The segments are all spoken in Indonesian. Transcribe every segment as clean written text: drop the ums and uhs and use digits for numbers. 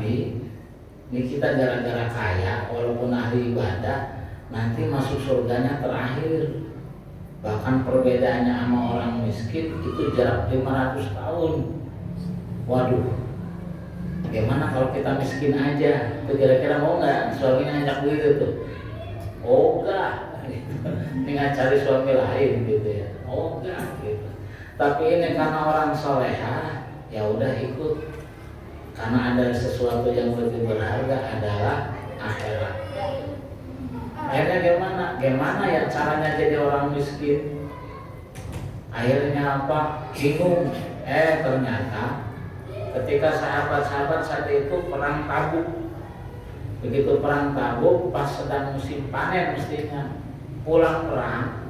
Nabi, ini kita gara-gara kaya walaupun ahli ibadah nanti masuk surganya terakhir. Bahkan perbedaannya sama orang miskin itu jarak 500 tahun. Waduh, gimana kalau kita miskin aja? Itu kira-kira mau nggak suaminya ngajak begitu tuh? Oh enggak, tinggal cari suami lain gitu ya. Oh enggak gitu. Tapi ini karena orang soleha, ya udah ikut. Karena ada sesuatu yang lebih berharga adalah akhirat. Akhirnya gimana? Gimana ya caranya jadi orang miskin? Akhirnya apa? Bingung. Ternyata ketika sahabat-sahabat saat itu perang Tabuk. Begitu perang Tabuk, pas sedang musim panen mestinya pulang perang,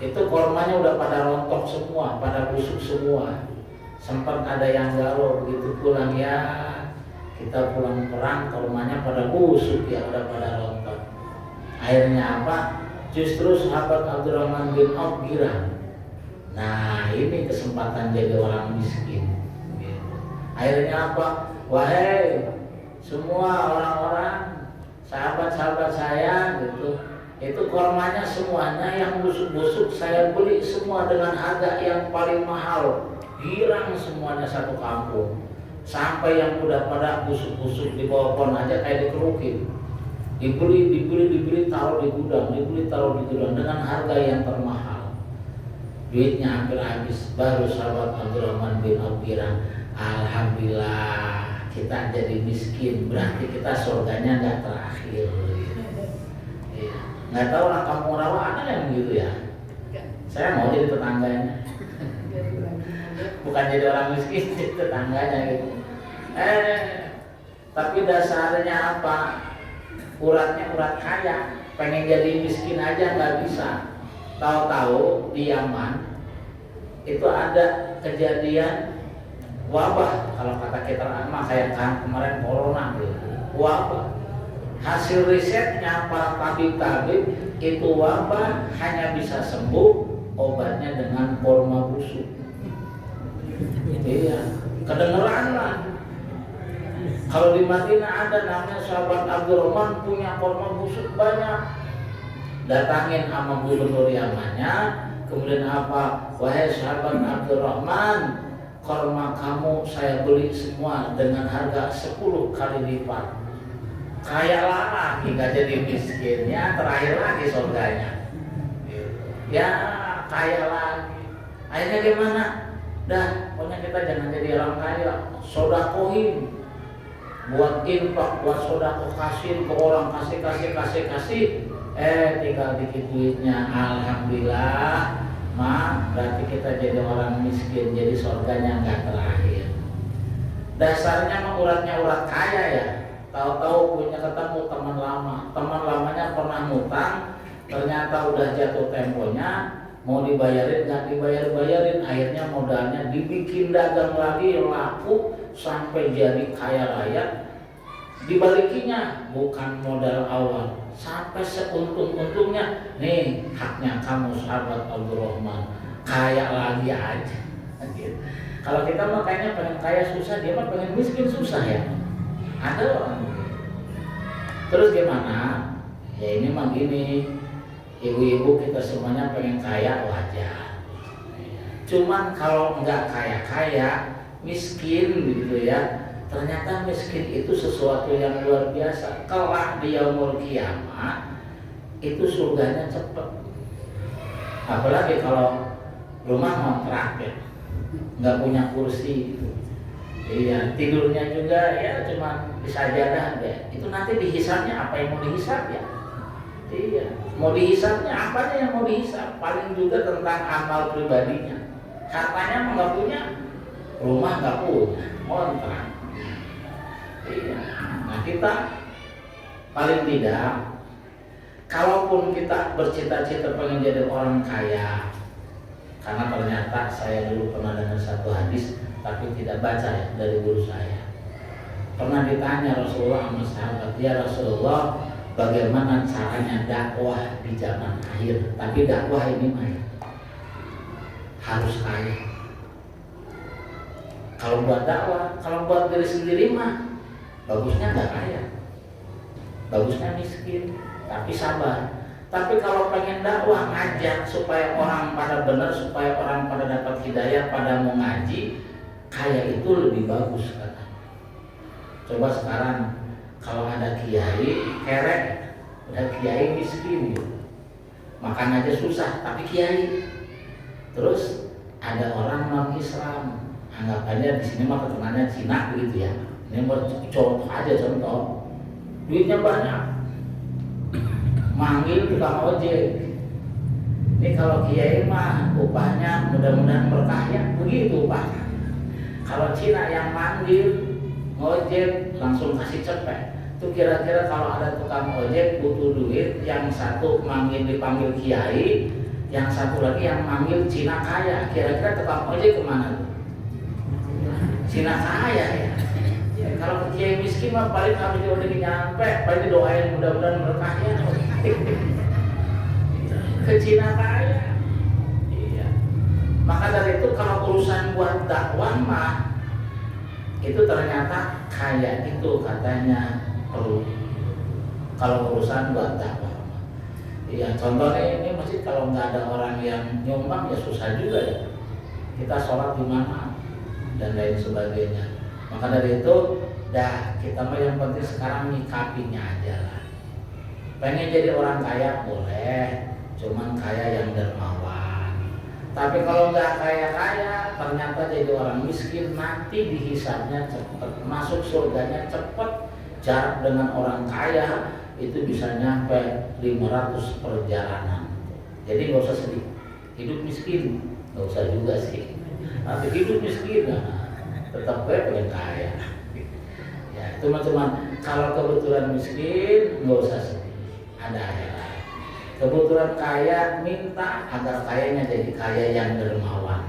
itu kormanya udah pada rontok semua, pada busuk semua. Sempat ada yang galau begitu pulang, ya kita pulang perang kormanya pada busuk ya, udah pada rontok. Akhirnya apa? Justru sahabat Abdurrahman bin Auf girang. Nah ini kesempatan jadi orang miskin. Akhirnya apa? Wahai semua orang-orang, sahabat-sahabat saya gitu, itu kormanya semuanya yang busuk-busuk saya beli semua dengan harga yang paling mahal. Girang semuanya satu kampung. Sampai yang udah pada busuk-busuk di bawah pohon aja kayak dikerukin. Dibeli, taruh di gudang, dengan harga yang termahal. Duitnya hampir habis. Baru sahabat Abdurrahman bin Auf bilang, alhamdulillah kita jadi miskin, berarti kita surganya nggak terakhir. Ya. Nggak tahu lah kampung rawa ada yang begitu ya. Saya mau jadi tetangganya. Bukan jadi orang miskin, jadi tetangganya gitu. Tapi dasarnya apa? Uratnya urat kaya, pengen jadi miskin aja nggak bisa. Tahu-tahu di Yaman itu ada kejadian wabah, kalau kata kita mah kayak kemarin corona gitu. Wabah. Hasil risetnya para tabib-tabib itu wabah hanya bisa sembuh obatnya dengan korma busuk. Iya, kedengeran lah. Kalau di Madinah ada namanya sahabat Abdurrahman punya korma busuk banyak. Datangin sama gubernur Yamannya, kemudian apa? Wahai sahabat Abdurrahman, korma kamu saya beli semua dengan harga 10 kali lipat. Kaya lagi nggak jadi miskin, ya terakhir lagi surganya. Ya kaya lagi. Akhirnya gimana? Dah, pokoknya kita jangan jadi orang kaya. Sodakohin, buat infak, buat sodako, kasih ke orang, kasih. Tinggal dikit duitnya, alhamdulillah. Berarti kita jadi orang miskin, jadi surganya nggak terakhir. Dasarnya mah uratnya urat kaya ya. Tahu-tahu punya ketemu teman lama, teman lamanya pernah ngutang, ternyata udah jatuh temponya, mau dibayarin nggak dibayar-bayarin, akhirnya modalnya dibikin dagang lagi laku sampai jadi kaya raya. Dibalikinya bukan modal awal, sampai seuntung-untungnya, nih haknya kamu sahabat Abdurrahman, kaya lagi aja. Kalau kita mah kayaknya pengen kaya susah, dia mah pengen miskin susah ya. Ada orang begitu. Terus gimana? Ya ini mah gini, ibu-ibu kita semuanya pengen kaya wajar. Cuman kalau nggak kaya-kaya, miskin gitu ya. Ternyata miskin itu sesuatu yang luar biasa. Kelak di yaumul kiamat itu surganya cepat. Apalagi kalau rumah kontrak ya, nggak punya kursi gitu. Iya, tidurnya juga ya cuma disajadah ya. Itu nanti dihisapnya apa yang mau dihisap ya? Iya, mau dihisapnya apanya yang mau dihisap? Paling juga tentang amal pribadinya. Hartanya mah nggak punya, rumah nggak punya, kontrak. Iya. Nah kita paling tidak, kalaupun kita bercita-cita pengen jadi orang kaya, karena ternyata saya dulu pernah dengar satu hadis, tapi tidak baca ya dari guru saya. Pernah ditanya Rasulullah sama sahabat, ya Rasulullah, bagaimana caranya dakwah di zaman akhir? Tapi dakwah ini mah harus kaya. Kalau buat dakwah, kalau buat diri sendiri mah bagusnya nggak kaya, bagusnya miskin, tapi sabar. Tapi kalau pengen dakwah ngajak supaya orang pada benar, supaya orang pada dapat hidayah, pada mau ngaji, kaya itu lebih bagus katanya. Coba sekarang kalau ada kiai kerek, ada kiai miskin gitu. Makan aja susah, tapi kiai. Terus ada orang non Islam, anggapannya di sini mah keturunannya Cina begitu ya. Ini mau contoh aja contoh, duitnya banyak, manggil tukang ojek. Ini kalau kiai mah upahnya mudah-mudahan berkah ya, begitu upahnya. Kalau Cina yang manggil ngojek langsung kasih cepet. Itu kira-kira kalau ada tukang ojek butuh duit, yang satu manggil dipanggil kiai, yang satu lagi yang manggil Cina kaya, kira-kira tukang ojek kemana? Cina kaya ya. Kalau ke kiai miskin mah paling habis udah nyampe, paling doain mudah-mudahan berkahnya. Ke Cina kaya. Iya. Maka dari itu kalau urusan buat dakwah mah itu ternyata kaya itu katanya perlu. Kalau urusan buat dakwah. Iya, contohnya ini masjid kalau nggak ada orang yang nyumbang ya susah juga ya. Kita sholat di mana dan lain sebagainya. Maka dari itu, kita mah yang penting sekarang nyikapinya aja lah. Pengen jadi orang kaya boleh, cuman kaya yang dermawan. Tapi kalau nggak kaya-kaya, ternyata jadi orang miskin, nanti dihisabnya cepet, masuk surganya cepet. Jarak dengan orang kaya itu bisa nyampe 500 perjalanan. Jadi nggak usah sedih, hidup miskin, nggak usah juga sih. Nanti hidup miskin, tetap pengen kaya. Ya itu cuma kalau kebetulan miskin nggak usah sedih, ada akhirat. Kebetulan kaya minta agar kayanya jadi kaya yang dermawan.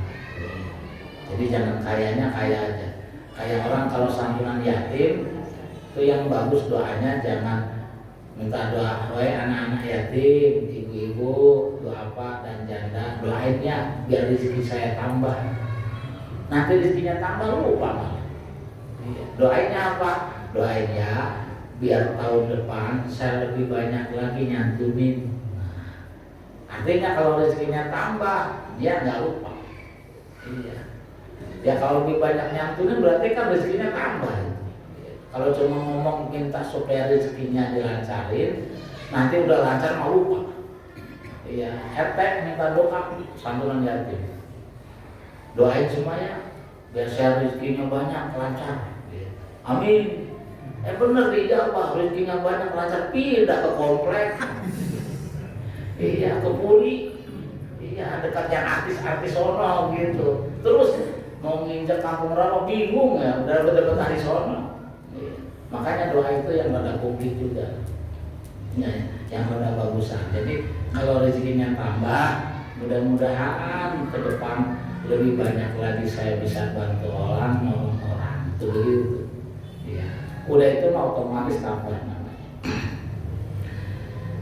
Jadi jangan kayanya kaya aja. Kayak orang kalau santunan yatim itu yang bagus doanya jangan minta doa, wahai anak-anak yatim, ibu-ibu, doa apa dan janda, doainnya biar rezeki saya tambah. Nanti rezekinya tambah lupa. Doainnya apa? Doainnya biar tahun depan saya lebih banyak lagi nyantunin. Artinya kalau rezekinya tambah, dia nggak lupa. Iya. Ya kalau lebih banyak nyantunin berarti kan rezekinya tambah. Kalau cuma ngomong minta supaya rezekinya dilancarin, nanti udah lancar mau lupa. Iya, RT minta doa santunan yatim. Doain semuanya biar saya rezekinya banyak lancar. Amin. Bener dijawab, rezekinya banyak lancar, pindah ke komplek. Iya, ke Puri. Iya, dekat yang artis-artis sono gitu. Terus mau nginjak kampung rawa bingung ya, udah deket artis sono. Iya. Makanya doa itu yang rada publik juga. Ya, yang rada bagusan. Jadi kalau rezekinya tambah, mudah-mudahan ke depan lebih banyak lagi saya bisa bantu orang, nolong orang. Itu begitu. Ya. Udah itu mah otomatis tambah namanya.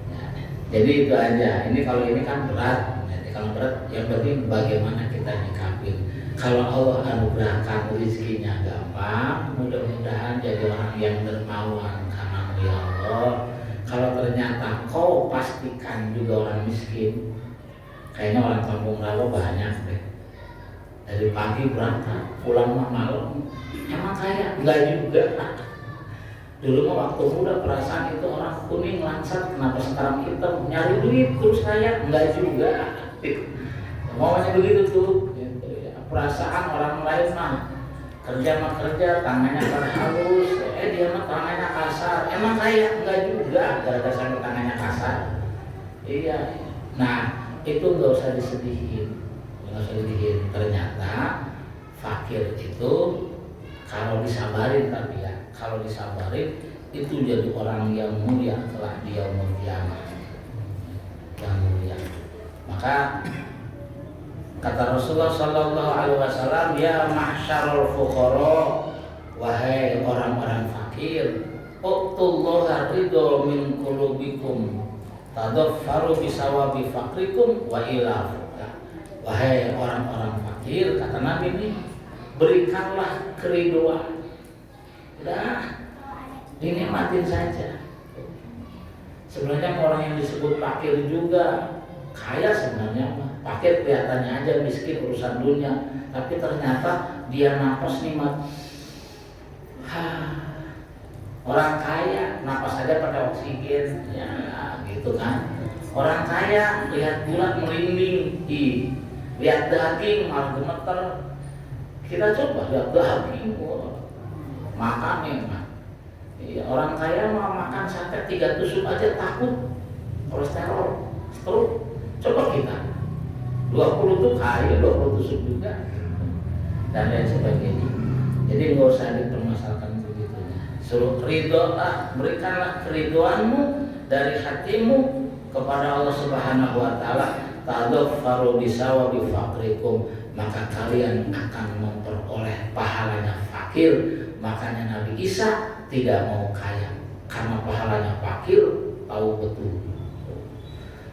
Ya. Jadi itu aja. Ini kalau ini kan berat. Jadi kalau berat, yang penting bagaimana kita nyikapin. Kalau Allah anugerahkan rezekinya gampang, mudah-mudahan jadi orang yang dermawan karena ya Allah. Kalau ternyata kau pastikan juga orang miskin, kayaknya orang kampung rawa banyak deh. Dari pagi berangkat, pulang malam. Emang kaya? Enggak juga. Dulu mah waktu muda perasaan itu orang kuning langsat, kenapa sekarang hitam? Nyari duit terus kaya? Enggak juga. Maunya begitu tuh. Perasaan orang lain mah kerja mah kerja, tangannya kan halus, dia mah tangannya kasar. Emang kaya? Enggak juga, gara-gara sampai tangannya kasar. Iya. Nah, itu nggak usah disedihin. Ternyata fakir itu kalau disabarin, tapi ya kalau disabarin itu jadi orang yang mulia telah di yaumul qiyamah, yang mulia. Maka kata Rasulullah Sallallahu Alaihi Wasallam, ya mahsyarul fuqara, wahai orang-orang fakir, uqtullaha ridho min qulubikum, tadaffaru bisawabi fakrikum wa ila. Wahai orang-orang fakir, kata Nabi ini, berikanlah keriduan. Udah, dinikmatin saja. Sebenarnya orang yang disebut fakir juga kaya sebenarnya. Fakir kelihatannya aja miskin urusan dunia, tapi ternyata dia napas nikmat. Orang kaya napas saja pakai oksigen, ya gitu kan. Orang kaya lihat bulan merinding, lihat daging malah gemeter. Kita coba lihat daging, makan enak. Orang kaya mau makan sate 3 tusuk aja takut kolesterol, stroke. Coba kita 20 tuh kaya, 20 tusuk juga, dan lain sebagainya. Jadi nggak usah dipermasalahkan begitu. Suruh ridho, berikanlah keridoanmu dari hatimu kepada Allah Subhanahu Wa Taala. Tadaffaru bisawabi fakrikum, maka kalian akan memperoleh pahalanya fakir. Makanya Nabi Isa tidak mau kaya karena pahalanya fakir, tahu betul.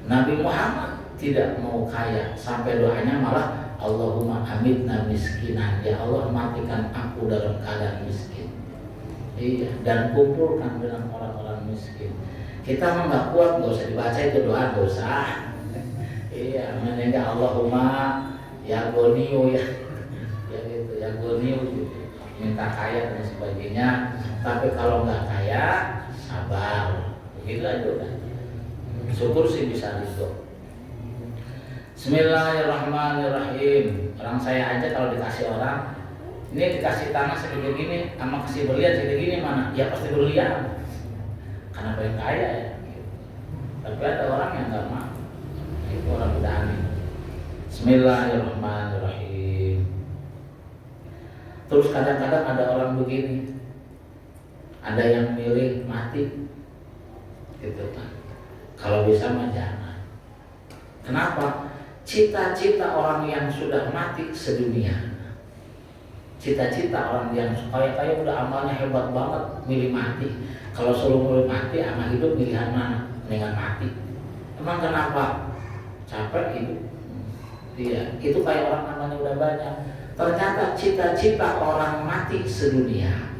Nabi Muhammad tidak mau kaya sampai doanya malah Allahumma amitna miskinan, ya Allah matikan aku dalam keadaan miskin. Iya, dan kumpulkan dengan orang-orang miskin. Kita mah nggak kuat, nggak usah dibaca itu doa, nggak usah. Iya, menengah Allahumma ya goniu ya gitu, ya goniu gitu. Minta kaya dan sebagainya. Tapi kalau nggak kaya, sabar. Begitu aja udah. Syukur sih bisa gitu. Bismillahirrahmanirrahim. Orang saya aja kalau dikasih orang, ini dikasih tanah segede gini, sama kasih berlian segede gini mana? Ya pasti berlian. Karena pengen kaya ya. Tapi ada orang yang nggak mau. Itu orang udah aneh. Bismillahirrahmanirrahim. Terus kadang-kadang ada orang begini, ada yang milih mati, gitu kan? Kalau bisa mah jangan. Kenapa? Cita-cita orang yang sudah mati sedunia, cita-cita orang yang kaya udah amalnya hebat banget, milih mati. Kalau suruh milih mati, sama hidup pilihan mana? Mendingan mati. Emang kenapa? Capek hidup. Iya, itu kayak orang namanya udah banyak. Ternyata cita-cita orang mati sedunia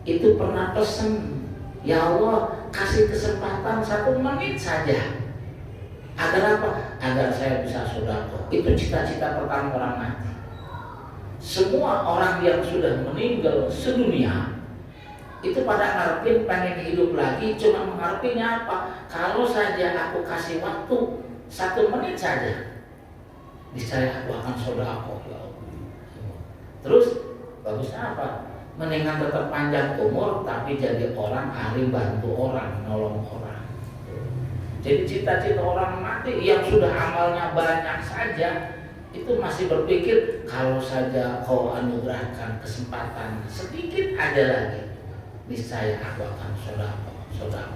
itu pernah pesen, ya Allah kasih kesempatan 1 menit saja. Agar apa? Agar saya bisa sedekah. Itu cita-cita pertama orang mati. Semua orang yang sudah meninggal sedunia itu pada ngarepin pengen hidup lagi, cuma mengharapinnya apa? Kalau saja aku kasih waktu 1 menit saja, niscaya aku akan sedekah ya Allah. Terus bagusnya apa? Mendingan tetap panjang umur tapi jadi orang ahli bantu orang, nolong orang. Jadi cita-cita orang mati yang sudah amalnya banyak saja itu masih berpikir kalau saja kau anugerahkan kesempatan sedikit aja lagi, niscaya aku akan sedekah.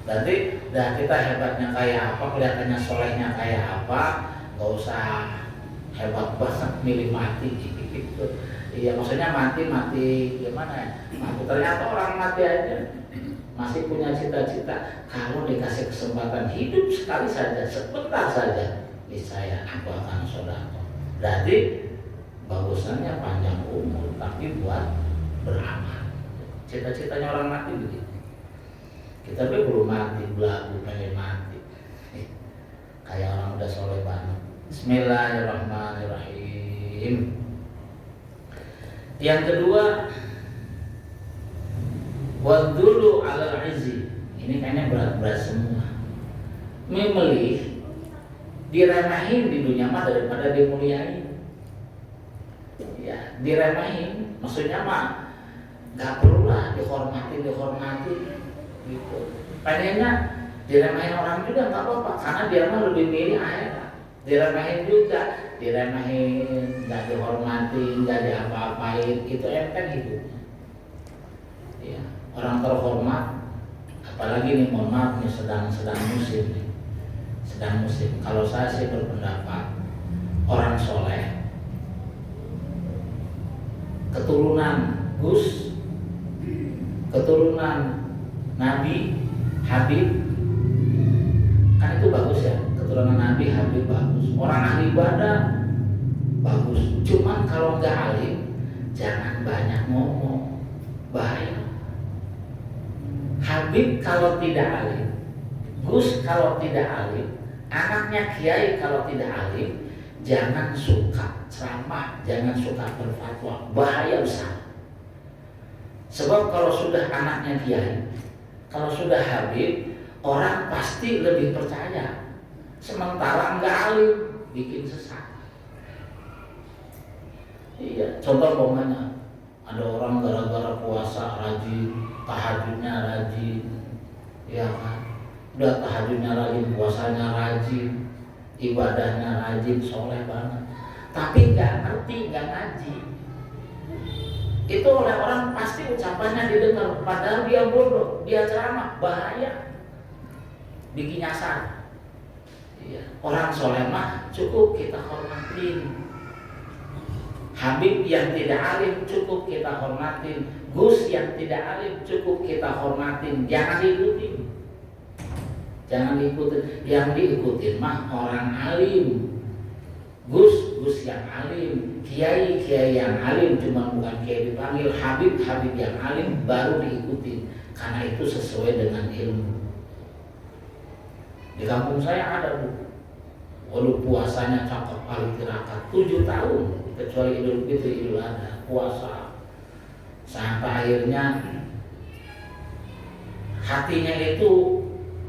Jadi dah kita hebatnya kayak apa, kelihatannya solehnya kayak apa, nggak usah hebat banget milih mati gitu. Iya, maksudnya mati gimana ya? Mati ternyata orang mati aja masih punya cita-cita. Kalau dikasih kesempatan hidup sekali saja, sebentar saja, niscaya aku akan sedekah. Berarti bagusannya panjang umur tapi buat beramal. Cita-citanya orang mati begitu. Kita belum mati, belagu pengen mati. Kayak orang udah soleh banget. Bismillahirrahmanirrahim. Yang kedua, wadulu ala izzi. Ini kayaknya berat-berat semua. Memilih diremehin di dunia mah daripada dimuliain. Ya, diremehin. Maksudnya mah nggak perlulah dihormati gitu. Pengennya diremehin orang juga nggak apa-apa, karena dia mah lebih milih akhirat. Diremehin juga, diremehin, nggak dihormati, nggak diapa-apain, itu enteng hidupnya. Ya, orang terhormat, apalagi nih mohon maaf nih sedang musim nih, sedang musim. Kalau saya sih berpendapat orang soleh, keturunan Gus, keturunan Nabi, Habib, kan itu bagus ya. Keturunan Nabi, Habib bagus. Orang ahli ibadah bagus. Cuman kalau nggak alim, jangan banyak ngomong, bahaya. Habib kalau tidak alim, Gus kalau tidak alim, anaknya kiai kalau tidak alim, jangan suka ceramah, jangan suka berfatwa, bahaya besar. Sebab kalau sudah anaknya kiai, kalau sudah habib, orang pasti lebih percaya. Sementara enggak alim, bikin sesat. Iya, contoh umpamanya ada orang gara-gara puasa rajin, tahajudnya rajin, ya kan? Udah tahajudnya rajin, puasanya rajin, ibadahnya rajin, soleh banget. Tapi nggak ngerti, nggak ngaji. Itu oleh orang pasti ucapannya didengar, padahal dia bodoh, dia ceramah, bahaya, bikin nyasar. Iya. Orang soleh mah cukup kita hormatin. Habib yang tidak alim cukup kita hormatin. Gus yang tidak alim cukup kita hormatin. Jangan diikutin. Jangan diikutin. Yang diikutin mah orang alim. Gus yang alim, kiai yang alim, cuma bukan kiai dipanggil, habib yang alim baru diikutin. Karena itu sesuai dengan ilmu. Di kampung saya ada bu, waduh puasanya cakep kali tirakat 7 tahun, kecuali Idul Fitri, Idul Adha, puasa sampai akhirnya hatinya itu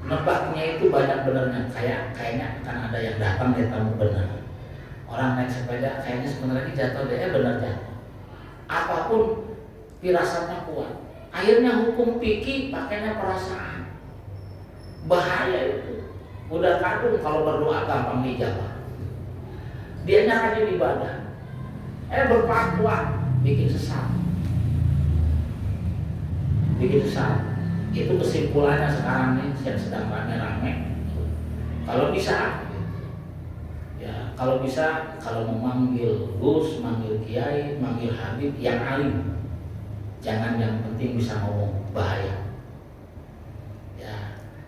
nebaknya itu banyak benernya, kayaknya kan ada yang datang dia tamu benar. Orang naik sepeda kayaknya sebenarnya jatuh deh, benar jatuh. Apapun firasatnya kuat. Akhirnya hukum fikih pakainya perasaan. Bahaya itu. Udah kadung kalau berdoa gampang dijawab. Dia rajin ibadah. Berfatwa bikin sesat. Bikin sesat. Itu kesimpulannya sekarang nih yang sedang rame-rame. Kalau bisa, ya kalau bisa, kalau mau manggil Gus, manggil kiai, manggil habib yang alim. Jangan yang penting bisa ngomong, bahaya. Ya,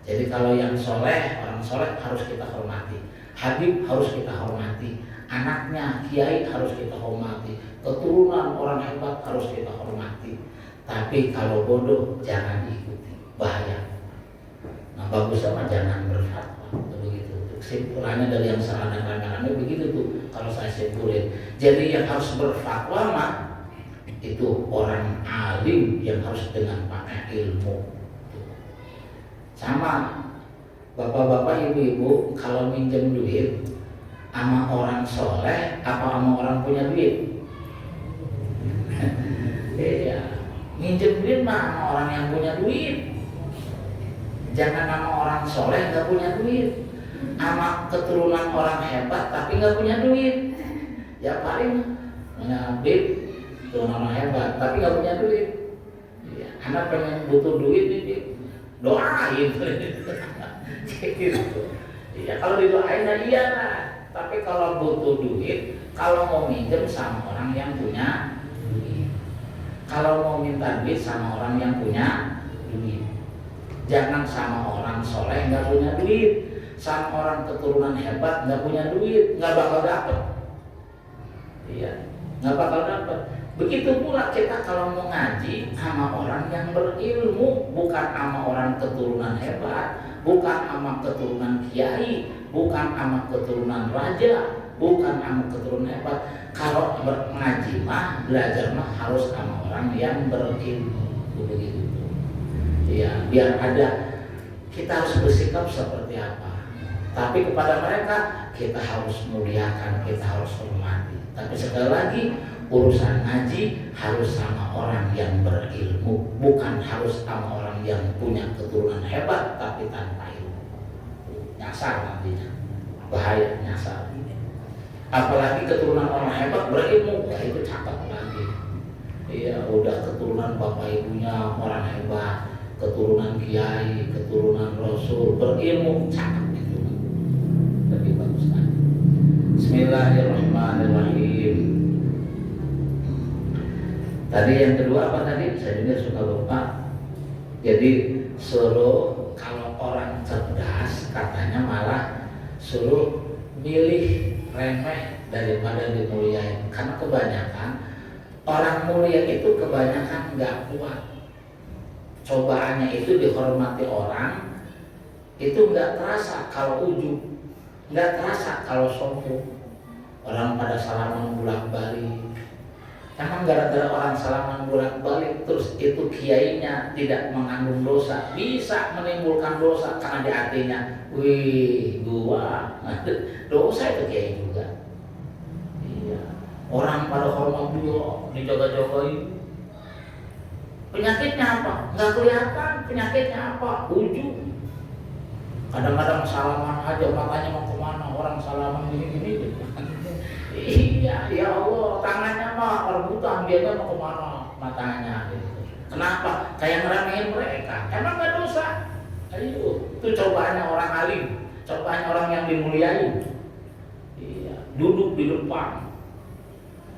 jadi kalau yang soleh, orang soleh harus kita hormati. Habib harus kita hormati. Anaknya kiai harus kita hormati. Keturunan orang hebat harus kita hormati. Tapi kalau bodoh jangan diikuti, bahaya. Nah bagus sama jangan berfatwa, begitu. Kesimpulannya dari yang salah dan rame-rame begitu tuh. Kalau saya simpulin, jadi yang harus berfatwa mah itu orang alim yang harus dengan pakai ilmu. Sama bapak-bapak, ibu-ibu kalau minjem duit sama orang soleh apa sama orang punya duit? Iya, minjem duit mah sama orang yang punya duit. Jangan sama orang soleh nggak punya duit, sama keturunan orang hebat tapi nggak punya duit. Ya paling punya duit, keturunan orang hebat tapi nggak punya duit. Ya, anak pengen butuh duit nih, doain. Gitu. Ya kalau didoain ya iya lah. Tapi kalau butuh duit, kalau mau minjem sama orang yang punya duit, kalau mau minta duit sama orang yang punya duit. Jangan sama orang soleh nggak punya duit, sama orang keturunan hebat nggak punya duit, nggak bakal dapet. Iya, nggak bakal dapet. Begitu pula kita kalau mau ngaji sama orang yang berilmu, bukan sama orang keturunan hebat, bukan sama keturunan kiai, bukan sama keturunan raja, bukan sama keturunan hebat. Kalau ngaji mah, belajar mah harus sama orang yang berilmu, begitu. Ya, biar ada, kita harus bersikap seperti apa. Tapi kepada mereka kita harus muliakan, kita harus hormati. Tapi sekali lagi, urusan ngaji harus sama orang yang berilmu, bukan harus sama orang yang punya keturunan hebat tapi tanpa ilmu. Nyasar nantinya, bahaya nyasar. Apalagi keturunan orang hebat berilmu, ya itu cakep lagi. Iya, udah keturunan bapak ibunya orang hebat, keturunan kiai, keturunan rasul, berilmu, cakep itu. Lebih bagus lagi. Bismillahirrahmanirrahim. Tadi yang kedua apa tadi? Saya juga suka lupa. Jadi suruh kalau orang cerdas katanya malah suruh milih remeh daripada dimuliain. Karena kebanyakan orang mulia itu kebanyakan nggak kuat. cobaannya itu dihormati orang, itu nggak terasa kalau ujub, nggak terasa kalau sombong. Orang pada salaman bolak-balik, emang gara-gara orang salaman bolak-balik terus itu kiainya tidak mengandung dosa, bisa menimbulkan dosa karena di hatinya, wih gua dosa itu kiai juga. Iya, orang pada hormat dia dijaga-jagain. Penyakitnya apa? Nggak kelihatan. Penyakitnya apa? Ujub. Kadang-kadang salaman aja matanya mau kemana, orang salaman gini-gini. Iya, ya Allah, tangannya mah rebutan, dia mau kemana matanya. Gitu. Kenapa? Kayak ngeremehin mereka. Emang nggak dosa? Ayo, itu cobaannya orang alim, cobaannya orang yang dimuliai. Iya, duduk di depan,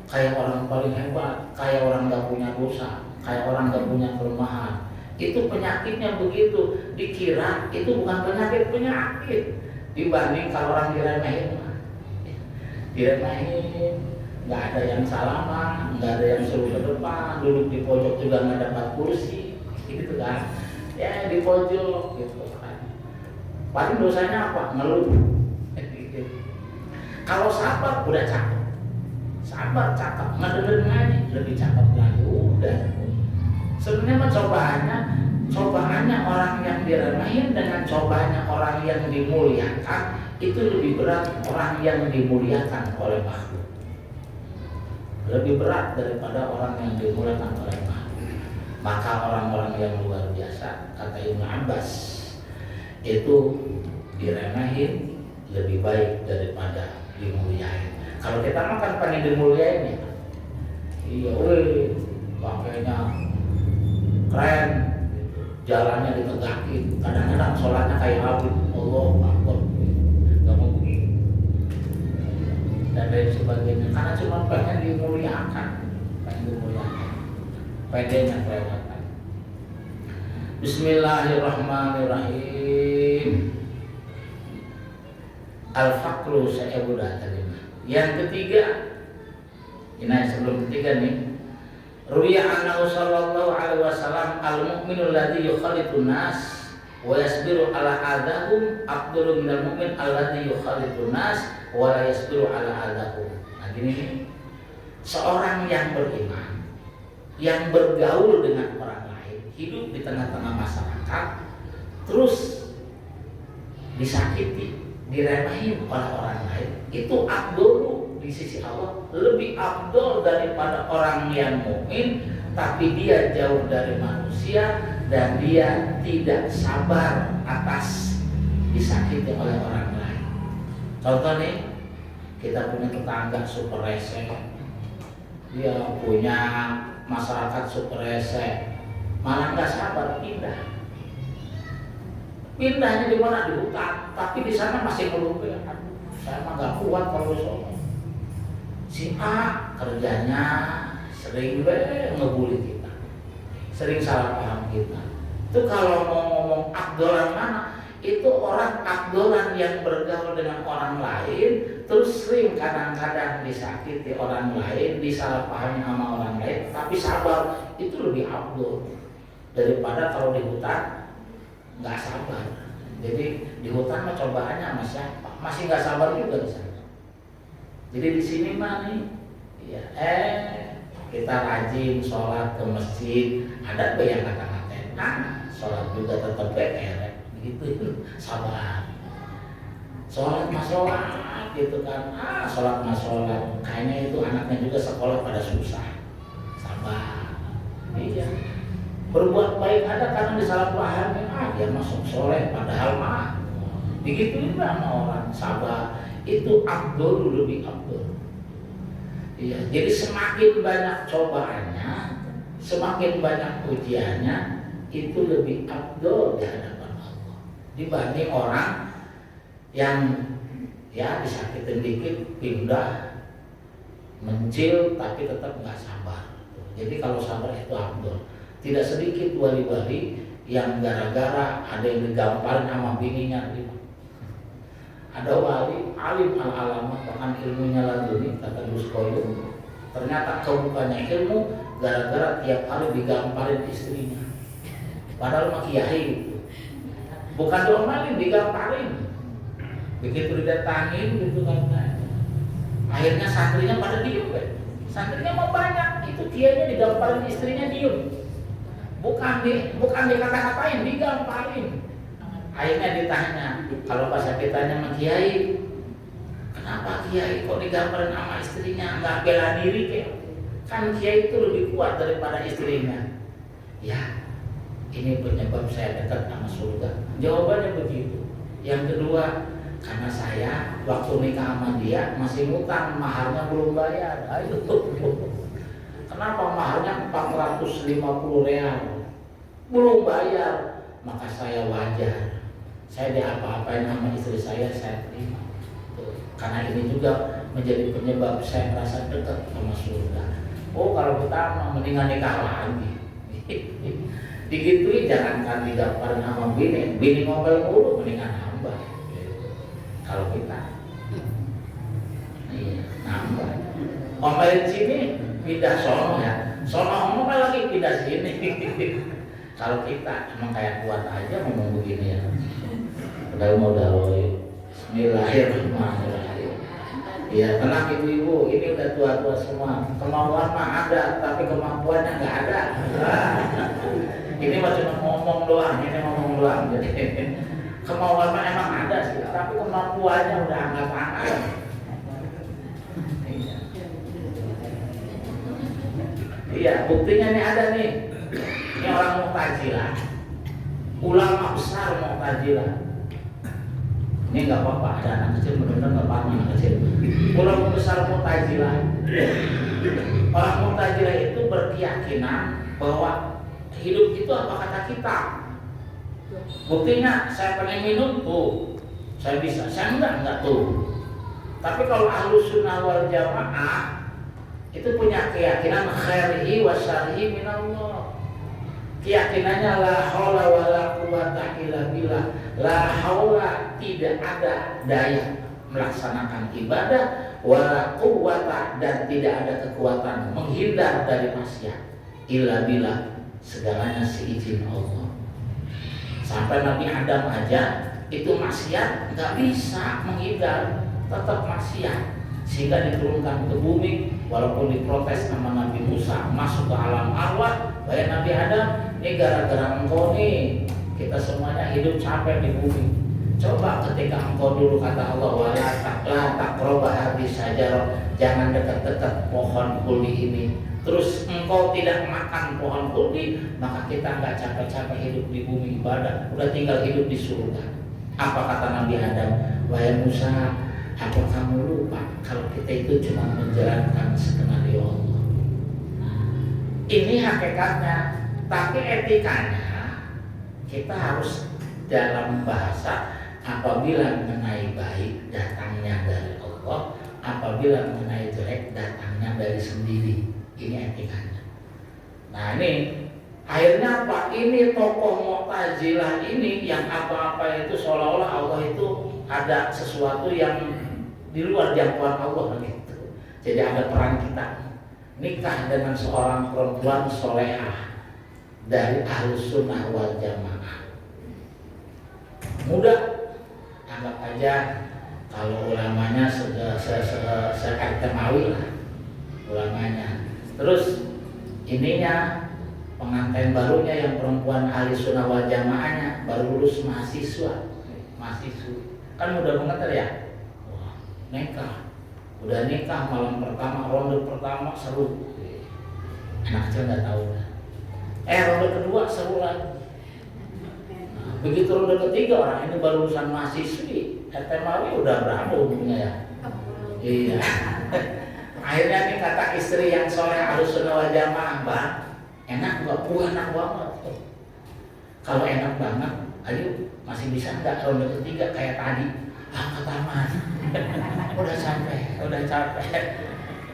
kayak orang paling hebat, kayak orang nggak punya dosa, kayak orang nggak punya kelemahan. Itu penyakitnya begitu, dikira itu bukan penyakit dibanding kalau orang diremehin. Diremehin, nggak ada yang salaman, nggak ada yang suruh ke depan, duduk di pojok juga nggak dapat kursi, gitu kan? Ya di pojok, gitu kan. Paling dosanya apa? Ngeluh. Kalau sabar udah cakep, sabar cakep, ngedengerin ngaji lebih cakep lagi, udah. Sebenarnya mah cobaannya orang yang diremehin dengan cobaannya orang yang dimuliakan itu lebih berat orang yang dimuliakan oleh makhluk. Lebih berat daripada orang yang dimuliakan oleh makhluk. Maka orang-orang yang luar biasa, kata Ibnu Abbas, itu diremehin lebih baik daripada dimuliain. Kalau kita makan pengen dimuliain ya, iya, pakainya keren, jalannya ditegakin, kadang-kadang sholatnya kayak Habib, Allahu Akbar, nggak mau begini dan lain sebagainya, karena cuma pengen dimuliakan, pedenya kelewatan. Bismillahirrahmanirrahim. Al-Faqru Sa'abudah tadi. Yang ketiga, ini sebelum ketiga nih, Ruwiya annahu sallallahu alaihi wasallam al-mu'minul ladzi yukhalitun nas wa yasbiru ala adahum afdalu minal mu'min alladzi yukhalitun nas wa la yasbiru ala adahum. Nah gini nih, seorang yang beriman yang bergaul dengan orang lain, hidup di tengah-tengah masyarakat, terus disakiti, diremehin oleh orang lain, itu afdalu di sisi Allah, lebih afdol daripada orang yang mukmin tapi dia jauh dari manusia dan dia tidak sabar atas disakiti oleh orang lain. Contoh nih, kita punya tetangga super rese, dia punya masyarakat super rese, malah nggak sabar pindahnya di mana, di hutan, tapi di sana masih ngeluh, saya mah nggak kuat kalau soal si A kerjanya sering ngebully kita, sering salah paham kita. Itu kalau mau ngomong akdolan mana, itu orang akdolan yang bergaul dengan orang lain, terus sering kadang-kadang disakiti orang lain, disalahpahami sama orang lain, tapi sabar, itu lebih abdul daripada kalau di hutan nggak sabar. Jadi di hutan mah cobaannya sama siapa, masih nggak sabar juga di sana. Jadi di sini mah nih, ya, kita rajin sholat ke masjid, ada yang kata-katain, sholat juga tetap beres, gitu, sabar. Sholat mah sholat, gitu kan, sholat mah sholat, kayaknya itu anaknya juga sekolah pada susah, sabar. Iya, berbuat baik ada karena disalahpahami, dia masuk soleh, padahal mah, digituin sama orang, sabar. Itu abdul, lebih abdul. Iya, jadi semakin banyak cobaannya, semakin banyak ujiannya, itu lebih abdul di hadapan Allah dibanding orang yang ya disakitin dikit pindah mencil tapi tetap nggak sabar. Jadi kalau sabar itu abdul. Tidak sedikit wali-wali yang gara-gara ada yang digamparin sama bininya. Ada wali alim al-alamah, bahkan ilmunya laduni, kata Duskoyo. Ternyata kebukanya ilmu gara-gara tiap hari digamparin istrinya. padahal mah kiai gitu. Bukan diomelin, digamparin. Begitu didatangin gitu kan, akhirnya santrinya pada diem kan. Santrinya mau banyak, itu kiainya digamparin, istrinya diem. Bukan dikata-katain, digamparin. Akhirnya ditanya, kalau pas ditanya sama kiai, kenapa kiai kok digamparin sama istrinya, nggak bela diri kayak? Kan kiai itu lebih kuat daripada istrinya. Ya, ini penyebab saya dekat sama surga. Jawabannya begitu. Yang kedua, karena saya waktu nikah sama dia masih ngutang, maharnya belum bayar. Ayo, kenapa maharnya 450 real belum bayar? Maka saya wajar, saya diapa-apain sama istri saya terima. Karena ini juga menjadi penyebab saya merasa dekat sama surga. Oh, kalau kita mendingan nikah lagi. Digituin, jangankan digamparin sama bini ngomel mulu, mendingan nambah. Kalau kita iya, nambah. Ngomelin sini pindah sono ya, sono ngomel lagi pindah sini. Kalau kita emang kayak kuat aja ngomong begini ya. Modal Bismillahirrahmanirrahim. Ya tenang ibu-ibu, ini udah tua-tua semua. Kemauan mah ada, tapi kemampuannya nggak ada. Ini cuma ngomong doang. Jadi kemauan mah emang ada sih, tapi kemampuannya udah angkat-angkat. Iya, buktinya nih ada nih. Ini orang Mu'tazilah, ulama besar Mu'tazilah. Ini nggak apa-apa, ada anak kecil benar-benar nggak paham anak kecil. Ulama besar Mu'tazilah. Orang Mu'tazilah itu berkeyakinan bahwa hidup itu apa kata kita. Buktinya saya pengen minum tuh, saya bisa, saya enggak tuh. Tapi kalau Ahlus Sunnah wal Jamaah itu punya keyakinan khairihi wa syarrihi minallah. Keyakinannya la haula wala quwata illa billah. La haula, tidak ada daya melaksanakan ibadah, wala quwata, dan tidak ada kekuatan menghindar dari maksiat, illa billah, segalanya seizin Allah. Sampai Nabi Adam aja itu maksiat nggak bisa menghindar, tetap maksiat, sehingga diturunkan ke bumi. Walaupun diprotes sama Nabi Musa masuk ke alam arwah, baik Nabi Adam, ini gara-gara engkau nih kita semuanya hidup sampai di bumi. Coba ketika engkau dulu kata Allah, wala taqrabah hadhihi syajarah, jangan dekat-dekat pohon kuldi ini. Terus engkau tidak makan pohon kuldi, maka kita nggak capek-capek hidup di bumi ibadah, udah tinggal hidup di surga. Apa kata Nabi Adam? Wahai Musa, apa kamu lupa kalau kita itu cuma menjalankan skenario Allah? Ini hakikatnya, tapi etikanya kita harus dalam bahasa, apabila mengenai baik datangnya dari Allah, apabila mengenai jelek datangnya dari sendiri. Ini etikanya. Nah ini akhirnya apa? Ini tokoh Mu'tazilah ini yang apa-apa itu seolah-olah Allah itu ada sesuatu yang di luar jangkauan Allah gitu. Jadi ada peran kita nikah dengan seorang perempuan solehah dari Ahlus Sunnah wal Jamaah. Mudah, anggap aja kalau ulamanya se-Temawi lah ulamanya. Terus ininya pengantin barunya yang perempuan Ahli Sunnah wal Jamaahnya baru lulus mahasiswa, kan mudah banget ya. Wah, udah nikah malam pertama, ronde pertama seru, anak kecil nggak tahu. Ronde kedua seru lagi. Nah, begitu ronde ketiga orang ini baru lulusan mahasiswi, Temawi udah berapa umurnya ya? Iya. Akhirnya nih kata istri yang soleh Ahlus Sunnah wal Jamaah, Mbak, enak nggak? Enak banget. Kalau enak banget, ayo masih bisa nggak ronde ketiga kayak tadi? Ke taman. Udah capek.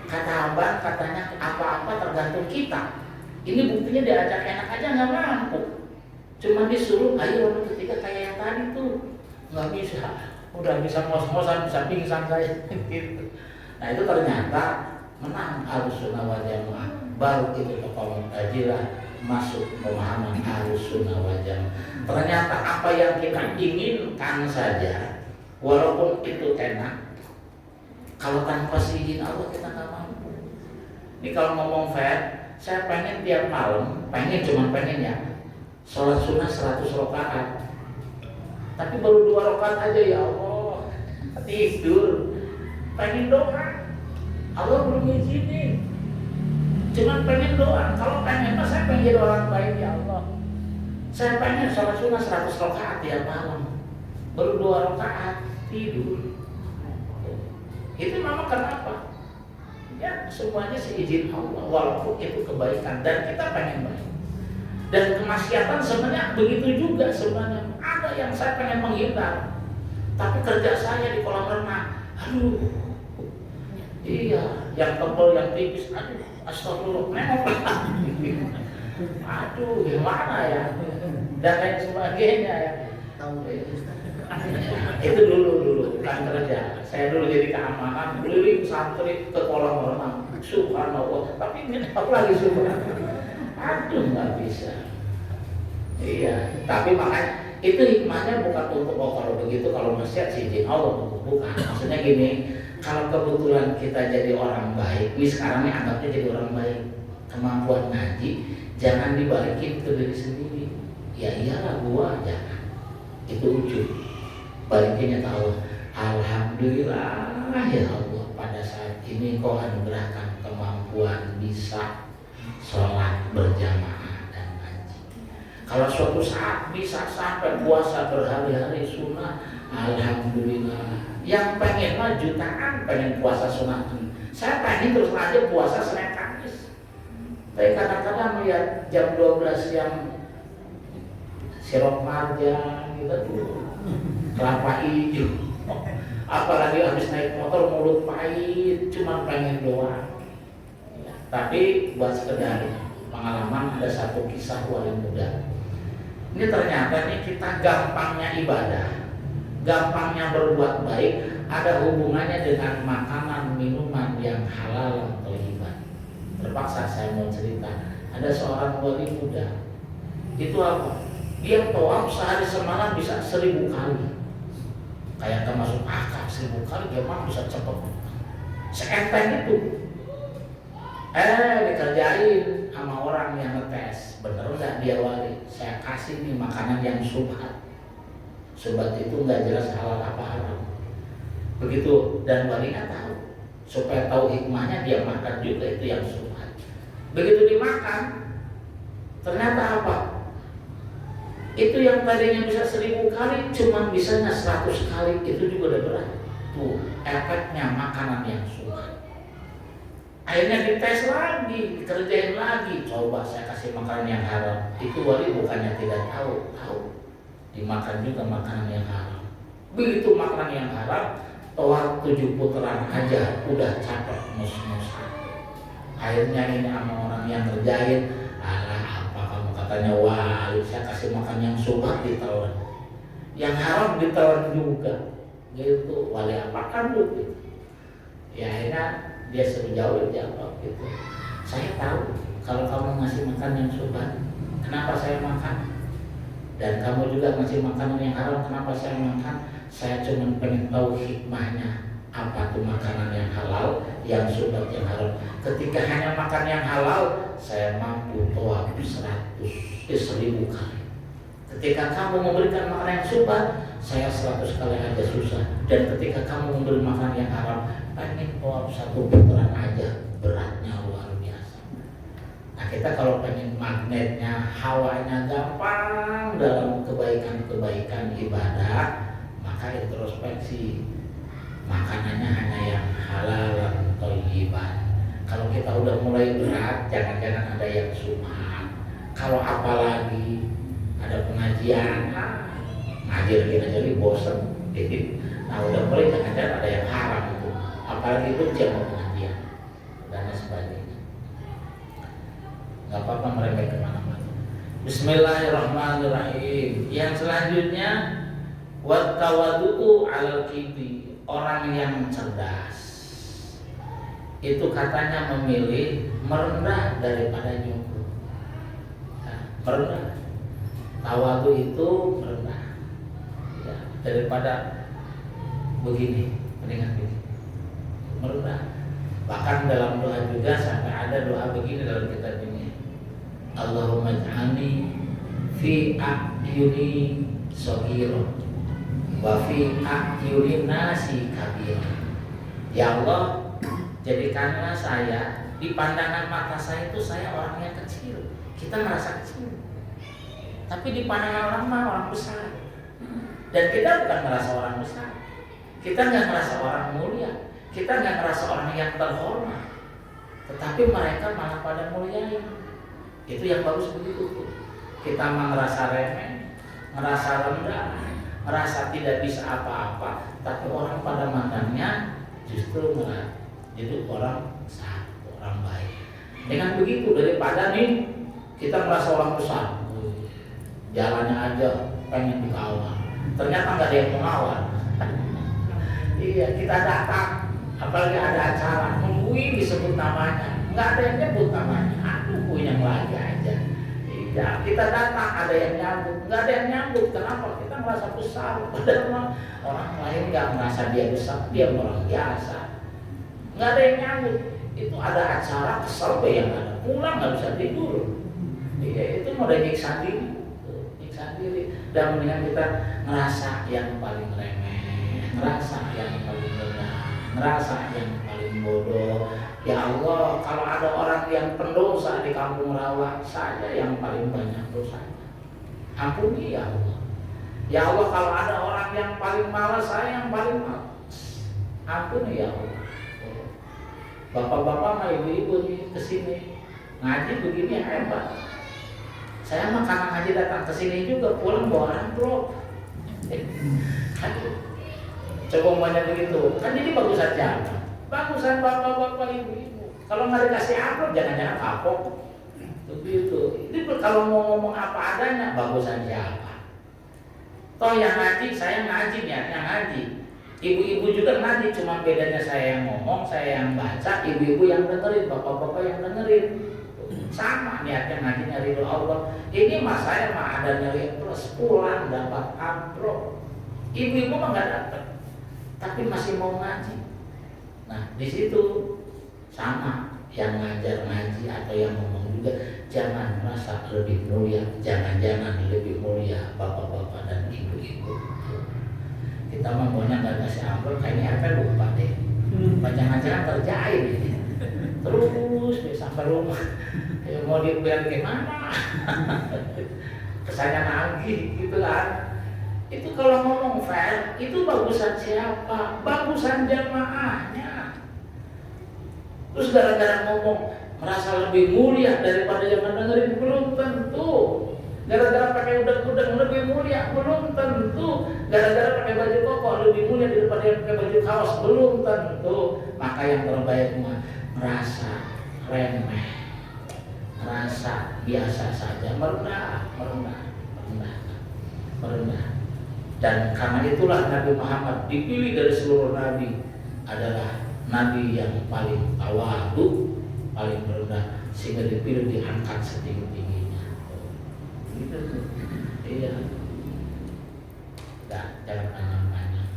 Kata abang katanya apa-apa tergantung kita. Ini buktinya diajak enak aja nggak mampu. Cuma disuruh ayo ronde ketiga kayak yang tadi tuh, nggak bisa. Udah bisa ngos-ngosan, bisa pingsan saya. Gitu. Nah itu ternyata menang Ahlus Sunnah wal Jamaah. Baru itu tokoh Mu'tazilah masuk pemahaman Ahlus Sunnah wal Jamaah. Ternyata apa yang kita inginkan saja, walaupun itu enak, kalau tanpa izin Allah kita nggak mampu. Ini kalau ngomong fair, saya pengen tiap malam, cuma pengen ya, sholat sunnah 100 rakaat. Tapi baru 2 rakaat aja ya Allah, tidur, pengen doa, Allah belum izinin. Cuman pengen doa. Kalau pengen saya pengen jadi orang baik ya Allah. Saya pengen sholat sunnah 100 rakaat tiap malam. Baru 2 rakaat tidur. Itu memang kenapa? Ya semuanya seizin Allah. Walaupun itu kebaikan dan kita pengen baik. Dan kemaksiatan sebenarnya begitu juga sebenarnya. Ada yang saya pengen menghindar. Tapi kerja saya di kolam renang. Aduh. Iya, yang tebal, yang tipis, aduh, astagfirullah, aduh, gimana ya, dan lain sebagainya ya. Itu dulu bukan kerja. Saya dulu jadi keamanan, keliling santri ke kolam renang, subhanallah. Tapi ini apa lagi subhanallah? Aduh, nggak bisa. Iya, tapi makanya itu hikmahnya bukan untuk kalau begitu kalau maksiat izin Allah, bukan. Maksudnya gini. Kalau kebetulan kita jadi orang baik, ini sekarang ini anggapnya jadi orang baik, kemampuan ngaji jangan dibalikin ke diri sendiri. Ya iyalah gua, jangan. Itu ujung. Balikinnya tahu. Alhamdulillah ya Allah, pada saat ini kau anugerahkan kemampuan bisa sholat berjamaah dan ngaji. Kalau suatu saat bisa sampai puasa berhari-hari sunnah, alhamdulillah. Yang pengen mah jutaan pengen puasa sunnah. Saya pengen terus aja puasa Senin Kamis. Tapi kadang-kadang melihat jam 12 yang sirop marjan gitu, kelapa hijau. Apalagi habis naik motor mulut pahit, cuma pengen doang. Ya, tapi buat sekedar pengalaman, ada satu kisah wali muda. Ini ternyata nih kita gampangnya ibadah, gampangnya berbuat baik, ada hubungannya dengan makanan minuman yang halal atau thayyibah. Terpaksa saya mau cerita, ada seorang wali muda. Itu apa? Dia tawaf sehari semalam bisa 1000 kali. Kayak termasuk akal 1000 kali, dia mah bisa cepet. Seenteng itu. Dikerjain sama orang yang ngetes, bener nggak dia wali? Saya kasih nih makanan yang subhat. Subhat itu nggak jelas halal apa haram. Begitu, dan walinya tahu. Supaya tahu hikmahnya dia makan juga itu yang subhat. Begitu dimakan, ternyata apa? Itu yang tadinya bisa 1000 kali, cuma bisanya 100 kali, itu juga udah berat. Tuh, efeknya makanan yang subhat. Akhirnya dites lagi, dikerjain lagi. Coba saya kasih makanan yang haram. Itu wali bukannya tidak tahu, tahu. Dimakan juga makanan yang haram. Begitu makanan yang haram, tawaf 7 putaran aja udah capek mus-musan. Akhirnya ini sama orang yang ngerjain, alah apa kamu katanya wali, saya kasih makan yang subhat ditelan, yang haram ditelan juga. Gitu, wali apakan lu gitu. Ya akhirnya dia suruh jawab gitu. Saya tahu kalau kamu ngasih makan yang subhat, kenapa saya makan? Dan kamu juga ngasih makanan yang haram, kenapa saya makan? Saya cuma pengen tahu hikmahnya. Apa tuh makanan yang halal, yang subhat, yang haram. Ketika hanya makan yang halal, saya mampu tawaf 1000 kali. Ketika kamu memberikan makanan yang subhat, saya 100 kali aja susah. Dan ketika kamu memberi makanan yang haram, pengen tawaf 1 putaran aja, beratnya luar biasa. Nah kita kalau pengen magnetnya, hawanya gampang dalam kebaikan-kebaikan ibadah, maka introspeksi. Makanannya hanya yang halal atau thayyibah. Kalau kita udah mulai berat, jangan-jangan ada yang subhat. Kalau apalagi ada pengajian, ngaji lagi bosen. Nah udah mulai jangan-jangan ada yang haram itu. Apalagi itu jam pengajian dan sebagainya. Gak apa-apa mereka kemana-mana. Bismillahirrahmanirrahim. Yang selanjutnya, wat tawadu'u alal kibri. Orang yang cerdas itu katanya memilih merendah daripada nyukur. merendah. Tawadu itu merendah. Ya, daripada begini, mendingan begini. Merendah. Bahkan dalam doa juga sampai ada doa begini dalam kitab ini. Allahumma ij'alni fi a'yuni shaghira wa fi a'yuni nasi kabira. Ya Allah, jadikanlah saya di pandangan mata saya itu saya orang yang kecil. Kita merasa kecil. Tapi di pandangan orang mah orang besar. Dan kita bukan merasa orang besar. Kita nggak merasa orang mulia. Kita nggak merasa orang yang terhormat. Tetapi mereka malah pada muliain. Itu yang bagus begitu tuh. Kita mah ngerasa remeh, ngerasa rendah, ngerasa tidak bisa apa-apa. Tapi orang pada matanya justru malah itu orang satu, orang baik. Dengan begitu daripada nih kita merasa orang besar, jalannya aja pengen dikawal, ternyata nggak ada yang mengawal. Iya, kita datang, apalagi ada acara, nungguin disebut namanya, nggak ada yang nyebut namanya, aduh yang lagi aja. Iya, kita datang ada yang nyambut, nggak ada yang nyambut. Kenapa? Kita merasa besar, padahal orang lain nggak merasa dia besar, dia orang biasa. Nggak ada yang nyambut. Itu ada acara kesel yang ada, pulang nggak bisa tidur. Iya, itu mau ada nyiksa diri. Dan mendingan kita ngerasa yang paling remeh, ngerasa yang paling rendah, ngerasa yang paling bodoh. Ya Allah, kalau ada orang yang pendosa di kampung rawa, saya yang paling banyak dosanya. Ampuni ya Allah. Ya Allah, kalau ada orang yang paling malas, saya yang paling malas. Ampuni ya Allah. Bapak-bapak sama ibu-ibu nih kesini ngaji begini hebat. Saya mah karena ngaji datang kesini juga pulang bawa amplop. Coba banyak begitu. Kan ini bagusan siapa? Bagusan bapak-bapak ibu-ibu. Kalau nggak dikasih amplop jangan-jangan kapok. Begitu. Ini kalau mau ngomong apa adanya bagusan siapa? Toh yang ngaji saya ngaji niatnya ngaji. Ibu-ibu juga ngaji, cuma bedanya saya yang ngomong, saya yang baca, ibu-ibu yang dengerin, bapak-bapak yang dengerin. Sama niatnya ngajinya ridho Allah. Ini mas saya mah ada nyari plus pulang dapat amplop. Ibu-ibu mah nggak dapat, tapi masih mau ngaji. Nah di situ sama yang ngajar ngaji atau yang ngomong juga jangan merasa lebih mulia, jangan lebih mulia bapak-bapak dan ibu-ibu. Kita mah maunya nggak kasih amplop, kayaknya apa lupa deh. Jangan-jangan terjahit ini. Terus nih sampai rumah, ya mau dibilang gimana? Kesannya nagih gitu kan. Itu kalau ngomong fair, itu bagusan siapa? Bagusan jamaahnya. Terus gara-gara ngomong merasa lebih mulia daripada yang dengerin, belum tentu. Gara-gara pakai udang-udang lebih mulia, belum tentu. Gara-gara pakai baju koko lebih mulia daripada yang pakai baju kaos, belum tentu. Maka yang terbaik mah merasa remeh, merasa biasa saja, merendah. Dan karena itulah Nabi Muhammad dipilih dari seluruh nabi adalah nabi yang paling tawadu, paling merendah, sehingga dipilih diangkat setinggi-tingginya. Gitu. Iya. Jangan panjang-panjang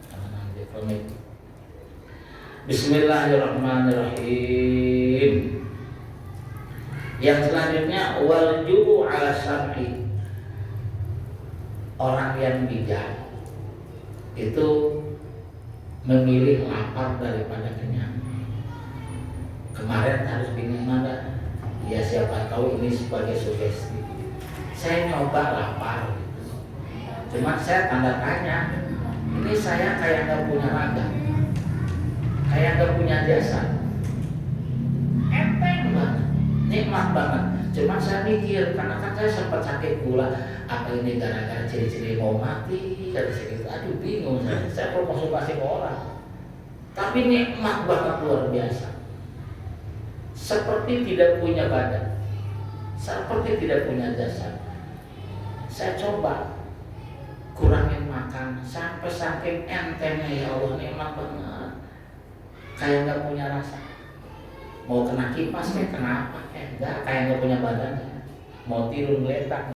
karena nanti komit. Bismillahirrahmanirrahim. Yang selanjutnya wal ju'u ala syar'i. Orang yang bijak itu memilih lapar daripada kenyang. Kemarin harus bingung mana? Ya siapa tahu ini sebagai sugesti. Saya nyoba lapar gitu. Cuma saya tanda tanya. Ini saya kayak nggak punya raga, kayak nggak punya jasa. Enteng banget, nikmat banget. Cuma saya mikir, karena kan saya sempat sakit gula. Apa ini gara-gara ciri-ciri mau mati? Dari situ, aduh bingung. Saya konsultasi ke orang. Tapi nikmat banget luar biasa. Seperti tidak punya badan, seperti tidak punya jasad. Saya coba kurangin makan sampai saking entengnya, ya Allah nikmat banget. Kayak nggak punya rasa. Mau kena kipas kayak kenapa? Enggak, kayak nggak punya badan. mau tiru ngeletak